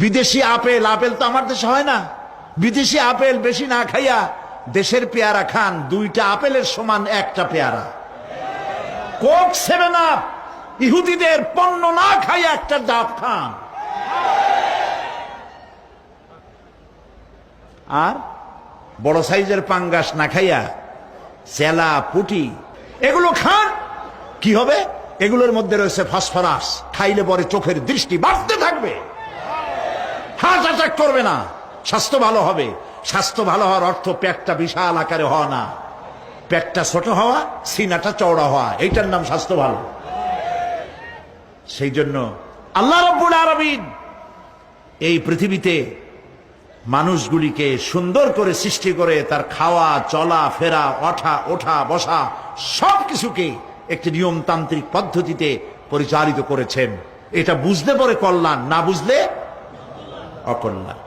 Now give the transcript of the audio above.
বিদেশি apple, apple তো আমার দেশে হয় না। বিদেশি আপেল বেশি না খাইয়া দেশের পেয়ারা খান, 2টা আপেলের সমান একটা পেয়ারা। কোক 7 আপ ইহুদিদের পণ্য না খাইয়া একটা ডাব খান। আর বড় সাইজের পাঙ্গাস না খাইয়া চেলা পুটি এগুলো খান, কি হবে? এগুলোর মধ্যে রয়েছে ফসফরাস, খাইলে পরে চোখের দৃষ্টি বাড়তে থাকবে, হার্ট অ্যাটাক করবে না, স্বাস্থ্য ভালো হবে। স্বাস্থ্য ভালো হওয়ার অর্থ পেটটা বিশাল আকারে হওয়া না, পেটটা ছোট হওয়া, সিনাটা চওড়া হওয়া, এইটার নাম স্বাস্থ্য ভালো। সেই জন্য আল্লাহ রাব্বুল আলামিন এই পৃথিবীতে মানুষগুলিকে সুন্দর করে সৃষ্টি করে তার খাওয়া চলা ফেরা ওঠা বসা সবকিছুকে একটি নিয়মতান্ত্রিক পদ্ধতিতে পরিচালিত করেছেন। এটা বুঝলে পরে কল্যাণ, না বুঝলে অকল্যাণ।